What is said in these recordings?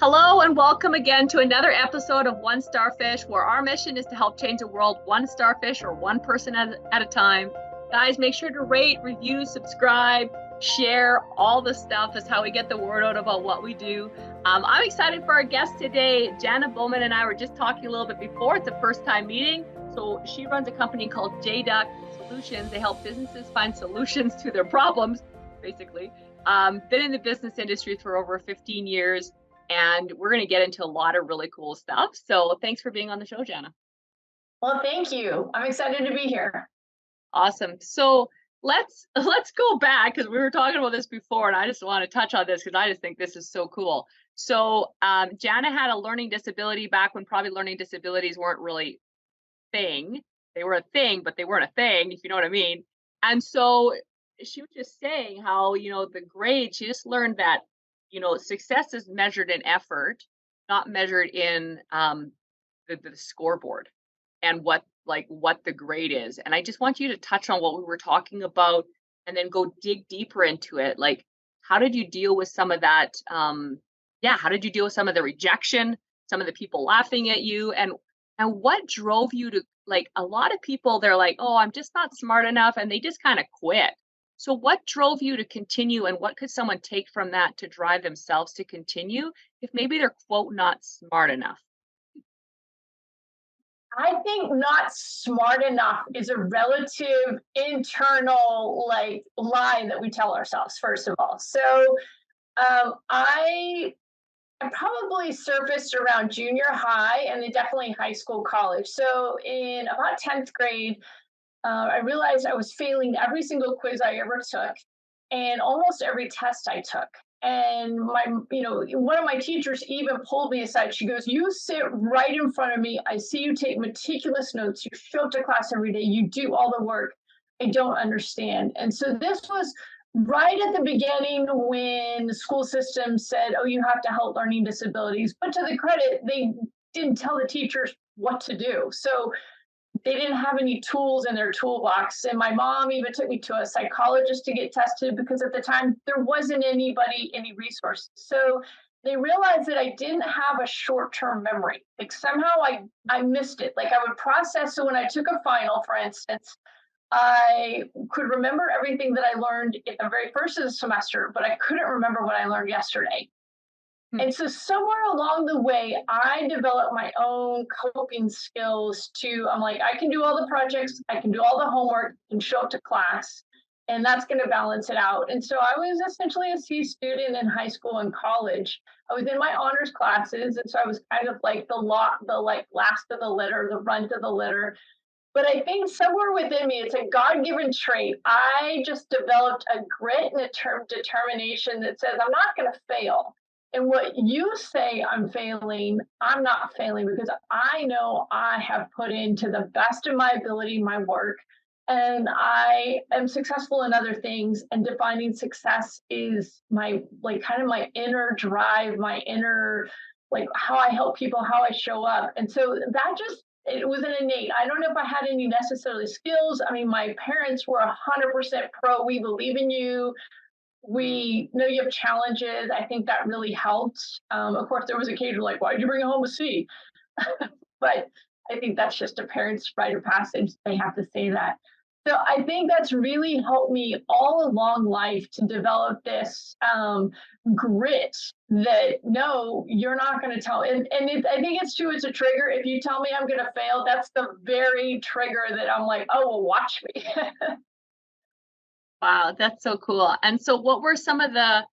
Hello and welcome again to another episode of One Starfish, where our mission is to help change the world one starfish or one person at a time. Guys, make sure to rate, review, subscribe, share. All the stuff is how we get the word out about what we do. I'm excited for our guest today. Janna Bowman and I were just talking a little bit before. It's a first time meeting. So she runs a company called JDuck Solutions. They help businesses find solutions to their problems, basically. Been in the business industry for over 15 years. And we're going to get into a lot of really cool stuff. So thanks for being on the show, Janna. Well, thank you. I'm excited to be here. Awesome. So let's go back, because we were talking about this before, and I just want to touch on this because I just think this is so cool. So Janna had a learning disability back when probably learning disabilities weren't really a thing. They were a thing, but they weren't a thing, if you know what I mean. And so she was just saying how, the grade, she just learned that success is measured in effort, not measured in the scoreboard and what the grade is. And I just want you to touch on what we were talking about and then go dig deeper into it. Like, how did you deal with some of that? How did you deal with some of the rejection, some of the people laughing at you, and what drove you to, like, a lot of people, they're like, oh, I'm just not smart enough, and they just kind of quit. So what drove you to continue, and what could someone take from that to drive themselves to continue if maybe they're, quote, not smart enough? I think not smart enough is a relative internal lie that we tell ourselves, first of all. So I probably surfaced around junior high and then definitely high school, college. So in about 10th grade, I realized I was failing every single quiz I ever took and almost every test I took. And one of my teachers even pulled me aside. She goes, "You sit right in front of me. I see you take meticulous notes. You show up to class every day. You do all the work. I don't understand." And so this was right at the beginning when the school system said, "Oh, you have to help learning disabilities." But to the credit, they didn't tell the teachers what to do. So they didn't have any tools in their toolbox. And my mom even took me to a psychologist to get tested because at the time there wasn't any resources. So they realized that I didn't have a short-term memory. Like somehow I missed it. Like I would process. So when I took a final, for instance, I could remember everything that I learned in the very first of the semester, but I couldn't remember what I learned yesterday. And so somewhere along the way, I developed my own coping skills I'm like, I can do all the projects, I can do all the homework, and show up to class, and that's going to balance it out. And so I was essentially a C student in high school and college. I was in my honors classes, and so I was kind of like the last of the litter, the runt of the litter. But I think somewhere within me, it's a God-given trait. I just developed a grit and a determination that says I'm not going to fail. And what you say I'm failing, I'm not failing because I know I have put into the best of my ability my work, and I am successful in other things. And defining success is my kind of my inner drive, my inner how I help people, how I show up. And so that just it was an innate. I don't know if I had any necessarily skills. I mean, my parents were 100% pro. We believe in you. We know you have challenges. I think that really helped. Of course, there was occasional why did you bring home a C? But I think that's just a parent's rite of passage. They have to say that. So I think that's really helped me all along life to develop this grit that no, you're not going to tell. I think it's true. It's a trigger. If you tell me I'm going to fail, that's the very trigger that I'm like, oh, well, watch me. Wow, that's so cool. And so what were some of the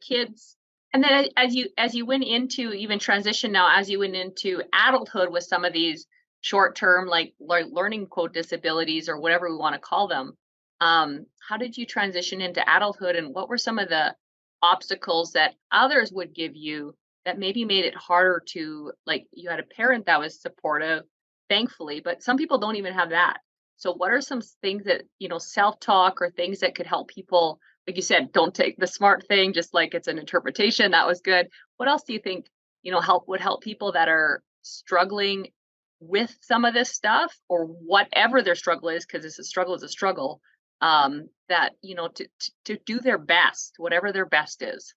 kids, and then as you went into even transition now, as you went into adulthood with some of these short-term learning quote disabilities or whatever we want to call them, how did you transition into adulthood, and what were some of the obstacles that others would give you that maybe made it harder to, like, you had a parent that was supportive, thankfully, but some people don't even have that. So what are some things that, self-talk or things that could help people, like you said, don't take the smart thing, just like it's an interpretation. That was good. What else do you think, would help people that are struggling with some of this stuff, or whatever their struggle is, because it's a struggle is a struggle, that, to do their best, whatever their best is?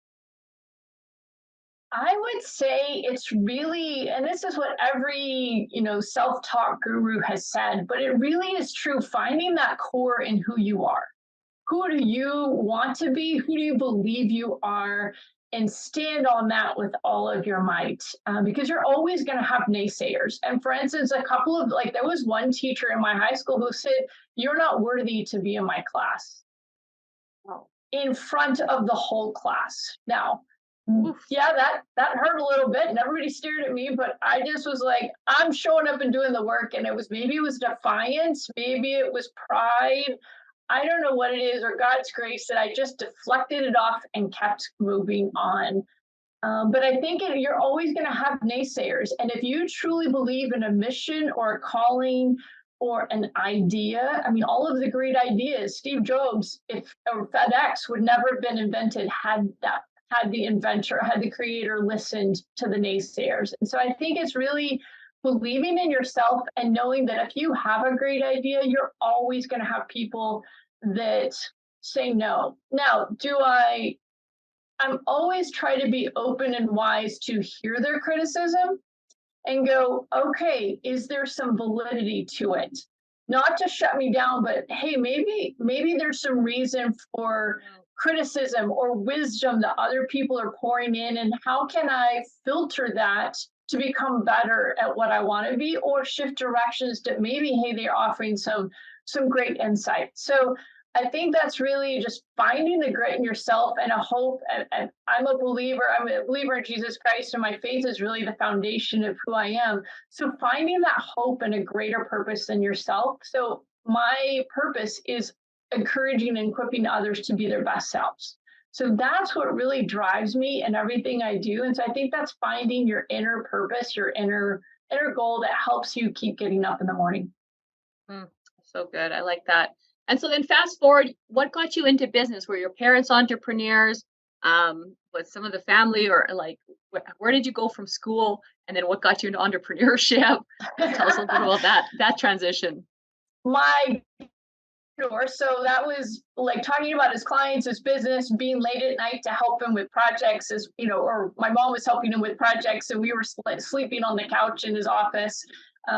I would say it's really, and this is what every, self-taught guru has said, but it really is true, finding that core in who you are. Who do you want to be? Who do you believe you are? And stand on that with all of your might, because you're always going to have naysayers. And for instance, a couple of like, there was one teacher in my high school who said, "You're not worthy to be in my class," Oh, in front of the whole class. Now, oof. yeah, that hurt a little bit, and everybody stared at me, but I just was like, I'm showing up and doing the work. And it was, maybe it was defiance, maybe it was pride. I don't know what it is, or God's grace, that I just deflected it off and kept moving on. But I think you're always going to have naysayers. And if you truly believe in a mission or a calling or an idea, I mean, all of the great ideas, Steve Jobs, if or FedEx would never have been invented had the inventor, had the creator listened to the naysayers. And so I think it's really believing in yourself and knowing that if you have a great idea, you're always going to have people that say no. Now, I'm always try to be open and wise to hear their criticism and go, okay, is there some validity to it? Not to shut me down, but hey, maybe there's some reason for criticism or wisdom that other people are pouring in, and how can I filter that to become better at what I want to be, or shift directions that maybe, hey, they're offering some great insight. So I think that's really just finding the grit in yourself and a hope. And I'm a believer in Jesus Christ, and my faith is really the foundation of who I am. So finding that hope and a greater purpose than yourself. So my purpose is encouraging and equipping others to be their best selves. So that's what really drives me in everything I do. And so I think that's finding your inner purpose, your inner goal that helps you keep getting up in the morning. Mm, so good. I like that. And so then fast forward, what got you into business? Were your parents entrepreneurs? Was some of the family, or like where did you go from school? And then what got you into entrepreneurship? Tell us a little bit about that transition. My Sure. So that was like talking about his clients, his business, being late at night to help him with projects, or my mom was helping him with projects, and we were sleeping on the couch in his office.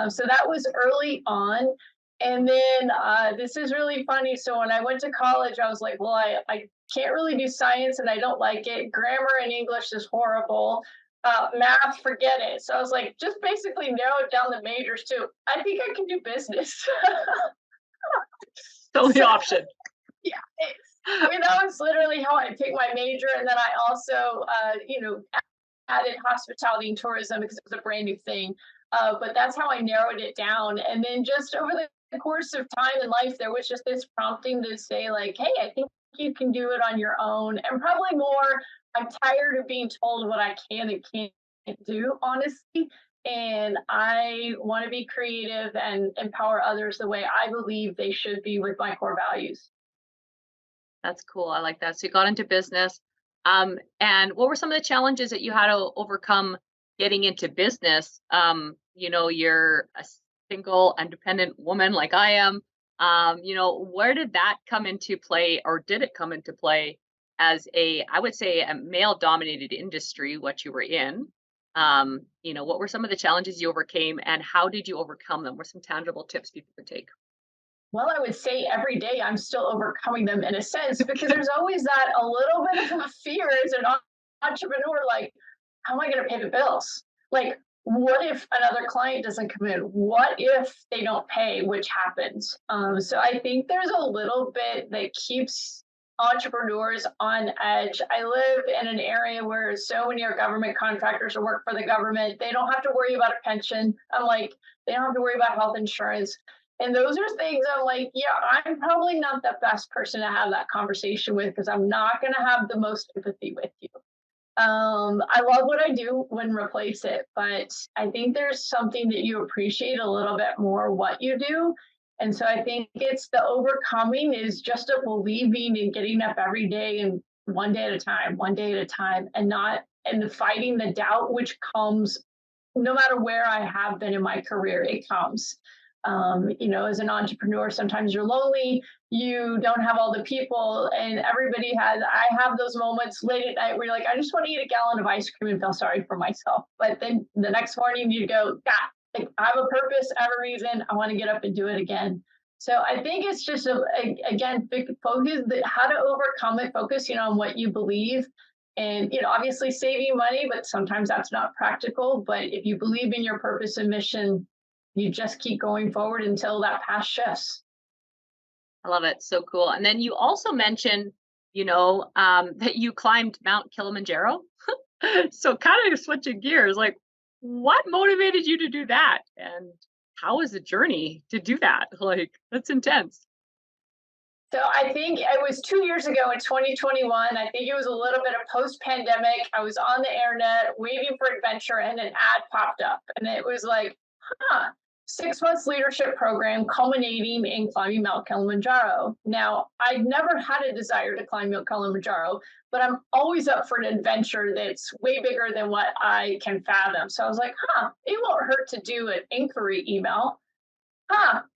So that was early on. And then this is really funny. So when I went to college, I was like, well, I can't really do science and I don't like it. Grammar and English is horrible. Math, forget it. So I was like, just basically narrowed down the majors to, I think I can do business. So the So, option. yeah, I mean, that was literally how I picked my major. And then I also, added hospitality and tourism because it was a brand new thing. But that's how I narrowed it down. And then just over the course of time in life, there was just this prompting to say, like, hey, I think you can do it on your own. And probably more, I'm tired of being told what I can and can't do, honestly. And I want to be creative and empower others the way I believe they should be with my core values. That's cool. I like that. So you got into business. And what were some of the challenges that you had to overcome getting into business? You're a single, independent woman like I am. Where did that come into play, or did it come into play as I would say, a male dominated industry, what you were in? What were some of the challenges you overcame, and how did you overcome them? What are some tangible tips people could take? Well, I would say every day I'm still overcoming them in a sense, because there's always that a little bit of a fear as an entrepreneur, like, how am I going to pay the bills? Like, what if another client doesn't come in? What if they don't pay, which happens? So I think there's a little bit that keeps entrepreneurs on edge. I live in an area where so many are government contractors or work for the government. They don't have to worry about a pension. I'm like, they don't have to worry about health insurance. And those are things I'm like, yeah, I'm probably not the best person to have that conversation with, because I'm not going to have the most empathy with you. I love what I do, wouldn't replace it, but I think there's something that you appreciate a little bit more what you do. And so I think it's the overcoming is just a believing and getting up every day and one day at a time, and not, and the fighting the doubt, which comes no matter where I have been in my career, it comes. As an entrepreneur, sometimes you're lonely, you don't have all the people, and I have those moments late at night where you're like, I just want to eat a gallon of ice cream and feel sorry for myself. But then the next morning you go, God, like, I have a purpose, I have a reason, I want to get up and do it again. So I think it's just again, focus, how to overcome it, focus, on what you believe. And, obviously saving money, but sometimes that's not practical. But if you believe in your purpose and mission, you just keep going forward until that path shifts. I love it. So cool. And then you also mentioned, that you climbed Mount Kilimanjaro. So kind of switching gears, like what motivated you to do that? And how was the journey to do that? Like, that's intense. So I think it was 2 years ago in 2021. I think it was a little bit of post pandemic. I was on the internet waiting for adventure and an ad popped up. And it was like, huh, 6 months leadership program culminating in climbing Mount Kilimanjaro. Now, I'd never had a desire to climb Mount Kilimanjaro, but I'm always up for an adventure that's way bigger than what I can fathom. So I was like, it won't hurt to do an inquiry email.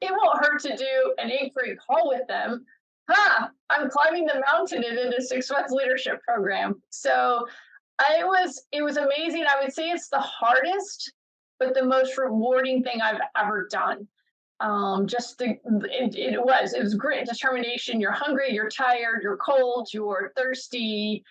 It won't hurt to do an inquiry call with them. I'm climbing the mountain and in a 6 months leadership program. So it was amazing. I would say it's the hardest, but the most rewarding thing I've ever done. It was grit, determination. You're hungry, you're tired, you're cold, you're thirsty,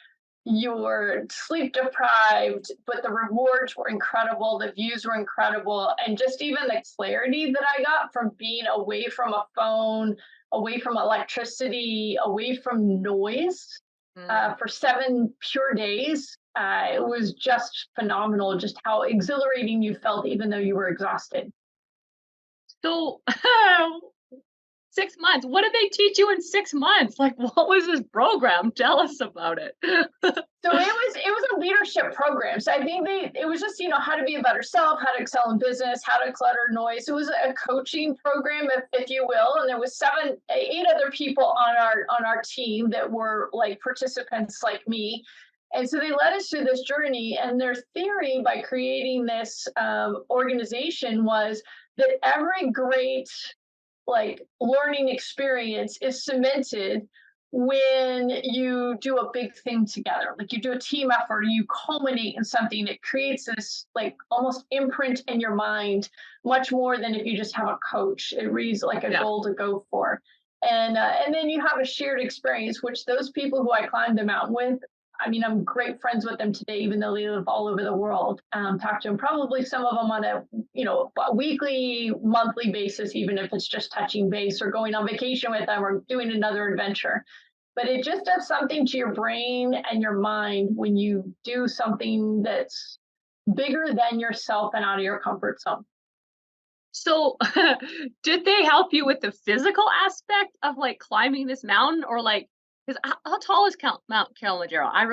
you're sleep deprived, but the rewards were incredible, the views were incredible, and just even the clarity that I got from being away from a phone, away from electricity, away from noise, Mm. for 7 pure days. It was just phenomenal, just how exhilarating you felt, even though you were exhausted. So 6 months. What did they teach you in 6 months? Like, what was this program? Tell us about it. So it was a leadership program. So I think it was just, how to be a better self, how to excel in business, how to clutter noise. It was a coaching program, if you will. And there was 8 other people on our team that were like participants like me. And so they led us through this journey. And their theory by creating this organization was that every great like learning experience is cemented when you do a big thing together, like you do a team effort, you culminate in something. It creates this like almost imprint in your mind, much more than if you just have a coach. It reads like a Yeah. goal to go for. And then you have a shared experience, which those people who I climbed the mountain with, I mean, I'm great friends with them today, even though they live all over the world. Talk to them, probably some of them on a weekly, monthly basis, even if it's just touching base or going on vacation with them or doing another adventure. But it just does something to your brain and your mind when you do something that's bigger than yourself and out of your comfort zone. So, did they help you with the physical aspect of like climbing this mountain, or like, because how tall is Mount Kilimanjaro? I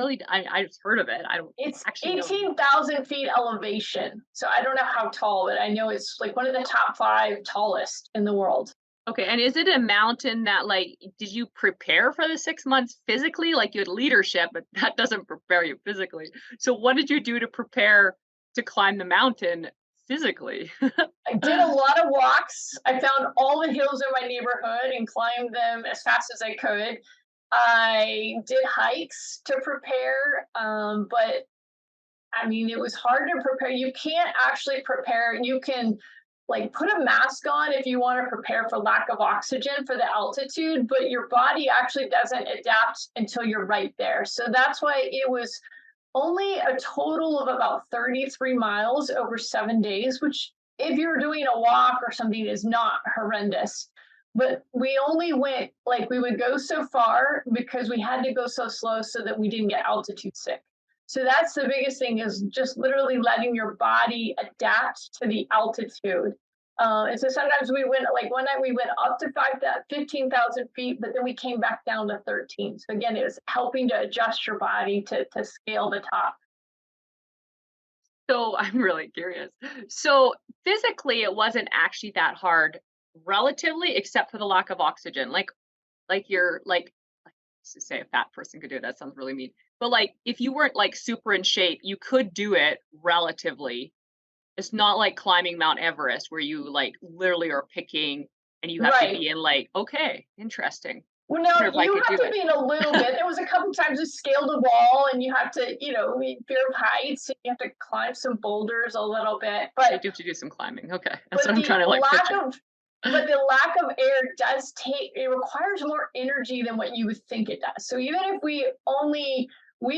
just heard of it. I don't It's actually know. 18,000 feet elevation. So I don't know how tall, but I know it's like one of the top 5 tallest in the world. Okay, and is it a mountain that like did you prepare for the 6 months physically? Like you had leadership, but that doesn't prepare you physically. So what did you do to prepare to climb the mountain physically? I did a lot of walks. I found all the hills in my neighborhood and climbed them as fast as I could. I did hikes to prepare, but I mean, it was hard to prepare. You can't actually prepare. You can like put a mask on if you want to prepare for lack of oxygen for the altitude, but your body actually doesn't adapt until you're right there. So that's why it was only a total of about 33 miles over 7 days, which if you're doing a walk or something is not horrendous. But we only went like we would go so far because we had to go so slow so that we didn't get altitude sick. So that's the biggest thing is just literally letting your body adapt to the altitude. And so sometimes we went like one night we went up to 15,000 feet, but then we came back down to 13. So again, it was helping to adjust your body to scale the top. So I'm really curious. So physically, it wasn't actually that hard, relatively, except for the lack of oxygen. Like you're like to say a fat person could do it, that sounds really mean. But like if you weren't like super in shape, you could do it relatively. It's not like climbing Mount Everest where you like literally are picking and you have to Right. be in like, okay, interesting. Well, I wonder no, if I you could have do to it. be in a little bit. There was a couple times we scaled a wall and you have to, fear of heights, and you have to climb some boulders a little bit. I do have to do some climbing. Okay. That's But what I'm the trying to like lack picture. of but the lack of air does take it requires more energy than what you would think it does. So even if we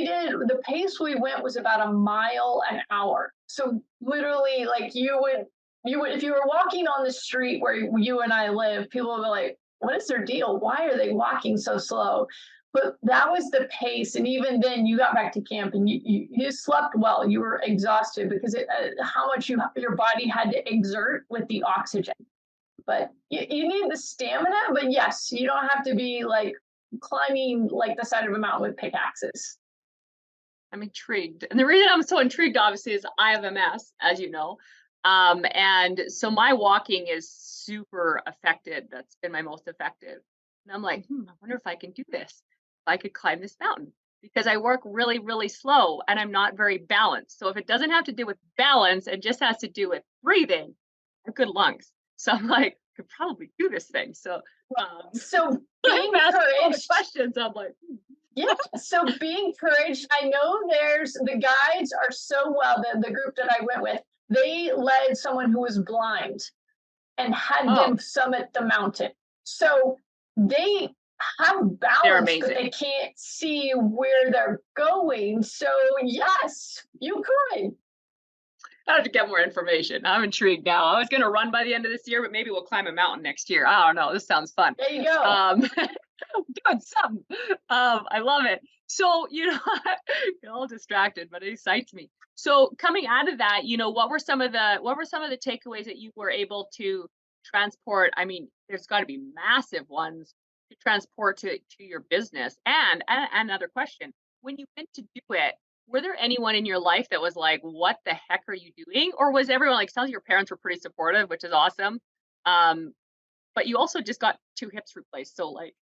did the pace we went was about a mile an hour. So literally like you would if you were walking on the street where you and I live, people would be like, what is their deal? Why are they walking so slow? But that was the pace, and even then, you got back to camp and you slept well. You were exhausted because how much your body had to exert with the oxygen. But you need the stamina. But yes, you don't have to be like climbing like the side of a mountain with pickaxes. I'm intrigued. And the reason I'm so intrigued, obviously, is I have MS, as you know. And so my walking is super affected. That's been my most effective. And I'm like, I wonder if I can do this. If I could climb this mountain because I work really, really slow and I'm not very balanced. So if it doesn't have to do with balance and just has to do with breathing, I have good lungs. So I'm like, I could probably do this thing. So So I'm being asking all the encouraged. questions. I'm like, Yeah. So be encouraged. I know there's the guides are so well, the group that I went with, they led someone who was blind and had oh, them summit the mountain. So they have they're balance, but they amazing. can't see where they're going. So yes, you could. I have to get more information. I'm intrigued now. I was going to run by the end of this year, but maybe we'll climb a mountain next year. I don't know. This sounds fun. There you go. Doing something. I love it. So, you're all distracted, but it excites me. So, coming out of that, what were some of the takeaways that you were able to transport? I mean, there's got to be massive ones to transport to your business. And another question: when you went to do it, were there anyone in your life that was like, "What the heck are you doing?" Or was everyone like, sounds like your parents were pretty supportive, which is awesome. Um, but you also just got two hips replaced, so like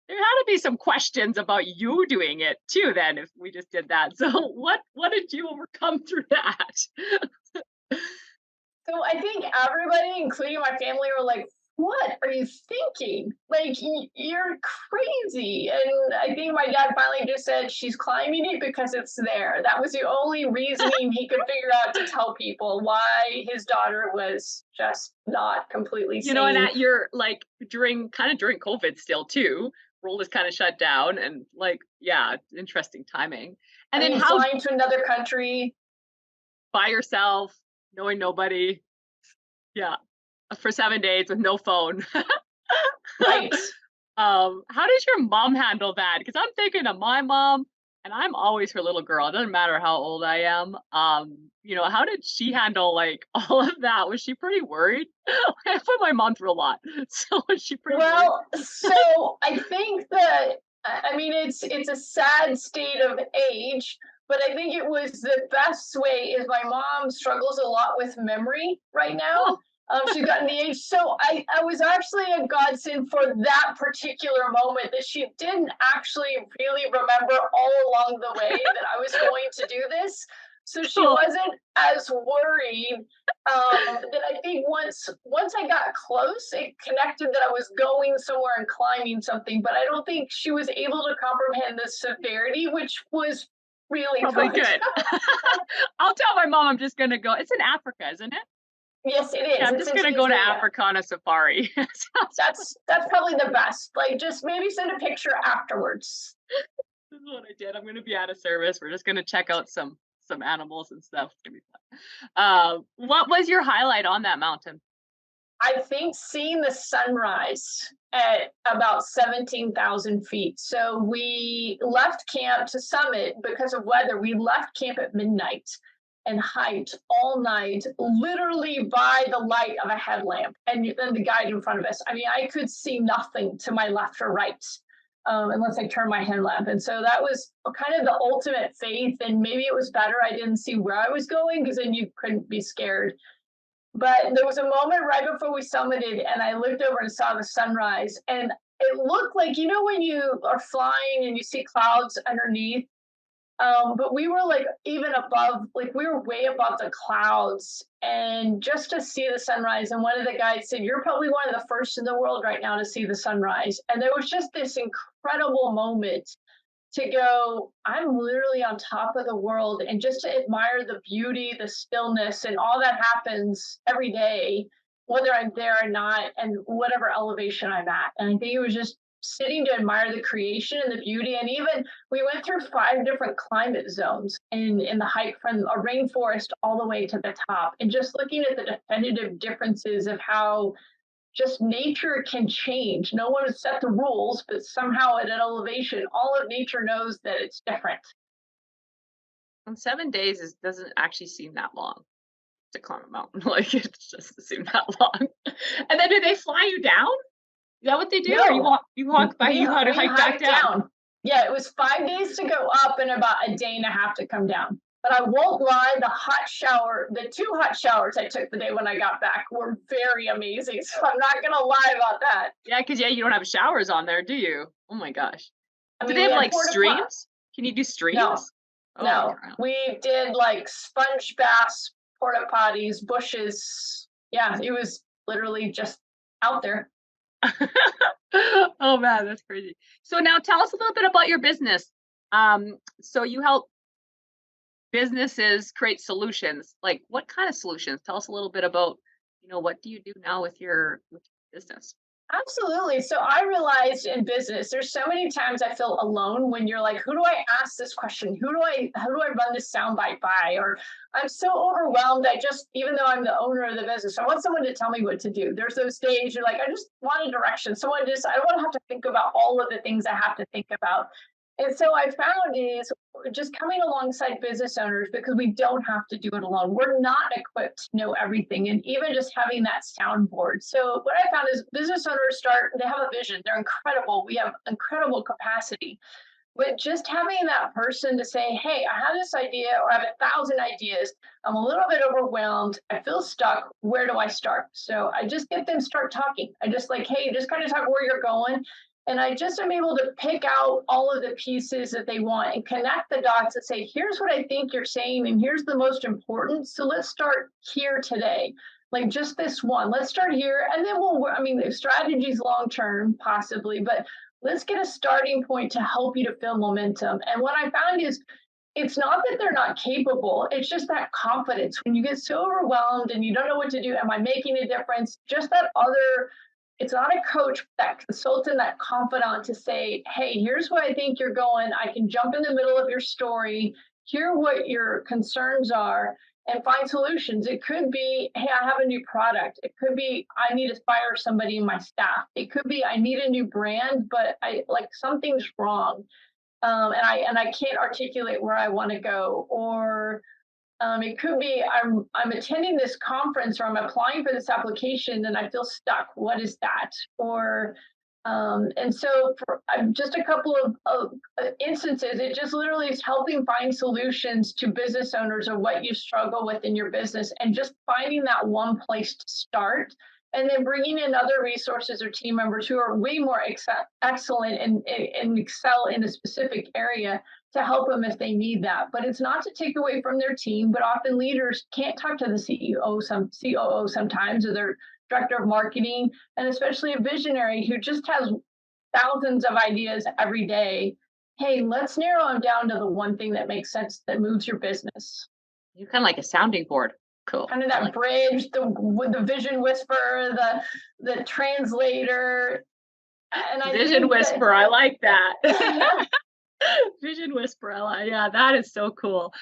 there had to be some questions about you doing it too then if we just did that. So what did you overcome through that? So I think everybody, including my family, were like, "What are you thinking? Like you're crazy." And I think my dad finally just said, "She's climbing it because it's there." That was the only reasoning he could figure out to tell people why his daughter was just not completely And sane. at your like during COVID still too, world is kind of shut down and like, yeah, interesting timing. And I then mean, how flying to another country. by yourself, knowing nobody, yeah, for 7 days with no phone. Right. How does your mom handle that? Because I'm thinking of my mom, and I'm always her little girl. It doesn't matter how old I am. How did she handle like all of that? Was she pretty worried? I put my mom through a lot, so was she pretty worried? Well, so I think that I mean it's a sad state of age, but I think it was the best way is my mom struggles a lot with memory right now. Oh, She's gotten the age, so I was actually a godsend for that particular moment that she didn't actually really remember all along the way that I was going to do this. So she cool. wasn't as worried. That I think once I got close, it connected that I was going somewhere and climbing something, but I don't think she was able to comprehend the severity, which was really Probably good. good. I'll tell my mom I'm just gonna go. It's in Africa, isn't it? Yes, it Yeah, is. I'm It's just in gonna go to Tanzania. Africa on a safari. Sounds That's probably the best. Like just maybe send a picture afterwards. This is what I did. I'm gonna be out of service. We're just gonna check out some animals and stuff. It's gonna be fun. What was your highlight on that mountain? I think seeing the sunrise at about 17,000 feet. So we left camp to summit because of weather. We left camp at midnight and hiked all night, literally by the light of a headlamp and then the guide in front of us. I mean, I could see nothing to my left or right unless I turned my headlamp. And so that was kind of the ultimate faith. And maybe it was better I didn't see where I was going because then you couldn't be scared. But there was a moment right before we summited, and I looked over and saw the sunrise. And it looked like, when you are flying and you see clouds underneath, But we were like even above, like we were way above the clouds, and just to see the sunrise. And one of the guys said, "You're probably one of the first in the world right now to see the sunrise." And there was just this incredible moment to go, I'm literally on top of the world, and just to admire the beauty, the stillness, and all that happens every day, whether I'm there or not, and whatever elevation I'm at. And I think it was just sitting to admire the creation and the beauty. And even we went through 5 different climate zones in the hike from a rainforest all the way to the top, and just looking at the definitive differences of how just nature can change. No one has set the rules, but somehow at an elevation, all of nature knows that it's different. And 7 days doesn't actually seem that long to climb a mountain. Like it doesn't seem that long. And then do they fly you down? Is that what they do? Or No, you walk by, you how to we hike back hiked down? down. Yeah, it was 5 days to go up and about a day and a half to come down. But I won't lie, the 2 hot showers I took the day when I got back were very amazing. So I'm not gonna lie about that. Yeah, because yeah, you don't have showers on there, do you? Oh my gosh. I Do mean, they we have had like porta pot. streams? Can you do No, streams? Oh, no, wow. we did like sponge baths, porta potties, bushes. Yeah, it was literally just out there. Oh man, that's crazy. So now tell us a little bit about your business. So you help businesses create solutions. Like what kind of solutions? Tell us a little bit about, what do you do now with your business? Absolutely. So I realized in business, there's so many times I feel alone when you're like, who do I ask this question? Who do I run this soundbite by? Or I'm so overwhelmed. Even though I'm the owner of the business, I want someone to tell me what to do. There's those days you're like, I just want a direction. I don't want to have to think about all of the things I have to think about. And so I found is just coming alongside business owners, because we don't have to do it alone. We're not equipped to know everything. And even just having that soundboard. So what I found is business owners they have a vision. They're incredible. We have incredible capacity. But just having that person to say, hey, I have this idea, or I have 1,000 ideas. I'm a little bit overwhelmed. I feel stuck. Where do I start? So I just get them start talking. I just like, hey, just kind of talk where you're going. And I just am able to pick out all of the pieces that they want and connect the dots and say, here's what I think you're saying, and here's the most important. So let's start here today. Like just this one. Let's start here. And then the strategy's long term, possibly, but let's get a starting point to help you to feel momentum. And what I found is it's not that they're not capable, it's just that confidence. When you get so overwhelmed and you don't know what to do, am I making a difference? Just that other, it's not a coach, that consultant, that confidant to say, hey, here's where I think you're going. I can jump in the middle of your story, hear what your concerns are, and find solutions. It could be, hey, I have a new product. It could be, I need to fire somebody in my staff. It could be, I need a new brand, but something's wrong. And I can't articulate where I want to go. Or it could be I'm attending this conference, or I'm applying for this application and I feel stuck. What is that? Or and so for just a couple of instances, it just literally is helping find solutions to business owners of what you struggle with in your business, and just finding that one place to start, and then bringing in other resources or team members who are way more excellent and excel in a specific area to help them if they need that. But it's not to take away from their team, but often leaders can't talk to the COO sometimes, or their director of marketing, and especially a visionary who just has thousands of ideas every day. Hey, let's narrow them down to the one thing that makes sense, that moves your business. You're kind of like a sounding board. Cool. Kind of that bridge, the vision whisperer, the translator. And I Vision whisperer. I like that. Vision whisperer. Yeah, that is so cool.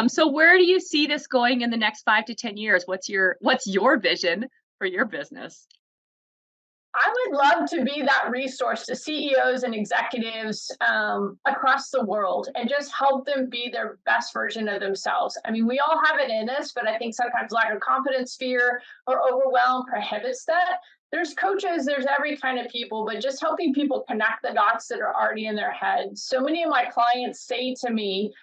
So where do you see this going in the next 5 to 10 years? What's your vision for your business? I would love to be that resource to CEOs and executives across the world, and just help them be their best version of themselves. I mean, we all have it in us, but I think sometimes lack of confidence, fear, or overwhelm prohibits that. There's coaches, there's every kind of people, but just helping people connect the dots that are already in their head. So many of my clients say to me,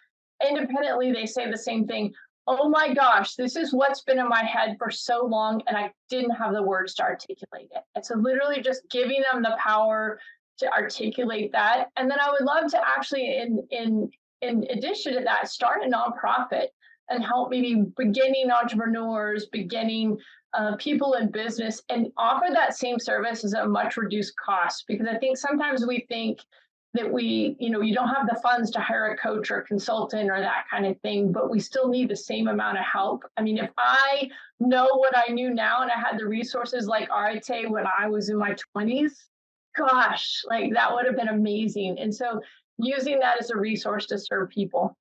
independently, they say the same thing. Oh my gosh, this is what's been in my head for so long, and I didn't have the words to articulate it. And so literally just giving them the power to articulate that. And then I would love to actually in in addition to that, start a nonprofit and help maybe beginning entrepreneurs, beginning people in business, and offer that same service as a much reduced cost. Because I think sometimes we think that you don't have the funds to hire a coach or a consultant or that kind of thing, but we still need the same amount of help. I mean, if I know what I knew now and I had the resources like Arete when I was in my 20s, gosh, like that would have been amazing. And so using that as a resource to serve people.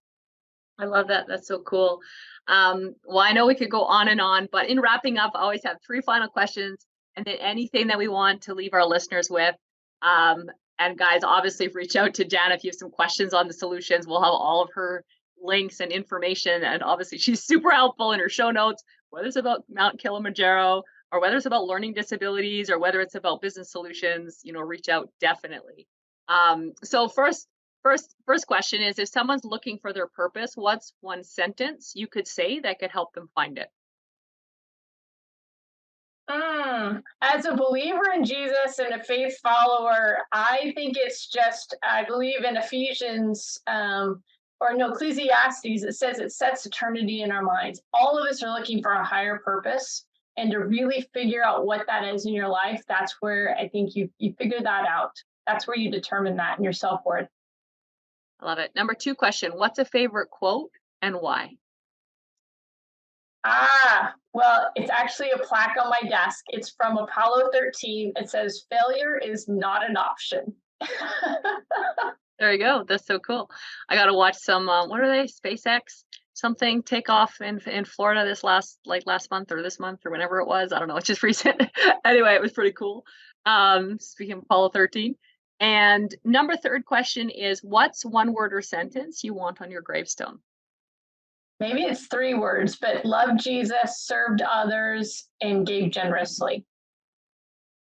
I love that. That's so cool. Well, I know we could go on, but in wrapping up, I always have three final questions and then anything that we want to leave our listeners with. Um, and guys, obviously reach out to Janna if you have some questions on the solutions. We'll have all of her links and information. And obviously she's super helpful in her show notes, whether it's about Mount Kilimanjaro or whether it's about learning disabilities or whether it's about business solutions, reach out definitely. So first question is, if someone's looking for their purpose, what's one sentence you could say that could help them find it? As a believer in Jesus and a faith follower, I think it's just, I believe in Ephesians, or no, Ecclesiastes, it says it sets eternity in our minds. All of us are looking for a higher purpose, and to really figure out what that is in your life, that's where I think you figure that out. That's where you determine that in your self-worth. I love it. Number two question, what's a favorite quote and why? Well, it's actually a plaque on my desk. It's from Apollo 13. It says, failure is not an option. There you go. That's so cool. I got to watch some, what are they? SpaceX something take off in Florida this last month or this month or whenever it was. I don't know. It's just recent. Anyway, it was pretty cool. Speaking of Apollo 13. And third question is, what's one word or sentence you want on your gravestone? Maybe it's 3 words, but loved Jesus, served others, and gave generously.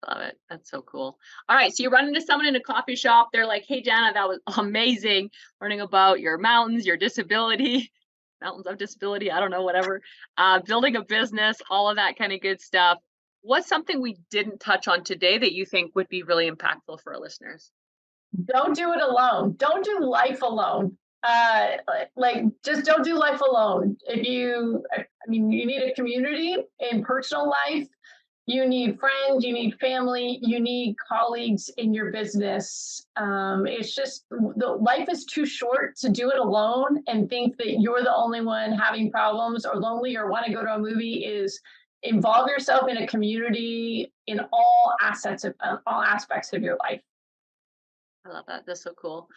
Love it. That's so cool. All right. So you run into someone in a coffee shop. They're like, hey, Janna, that was amazing learning about your mountains, your disability, mountains of disability. I don't know, whatever. Building a business, all of that kind of good stuff. What's something we didn't touch on today that you think would be really impactful for our listeners? Don't do it alone. Don't do life alone. Just don't do life alone. You need a community in personal life. You need friends, you need family, you need colleagues in your business. It's just life is too short to do it alone and think that you're the only one having problems or lonely or want to go to a movie. Is involve yourself in a community in all aspects of your life. I love that. That's so cool.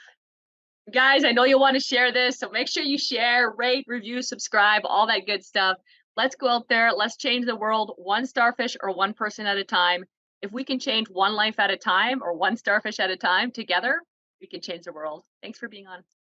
Guys, I know you want to share this, so make sure you share, rate, review, subscribe, all that good stuff. Let's go out there. Let's change the world one starfish or one person at a time. If we can change one life at a time or one starfish at a time together, we can change the world. Thanks for being on.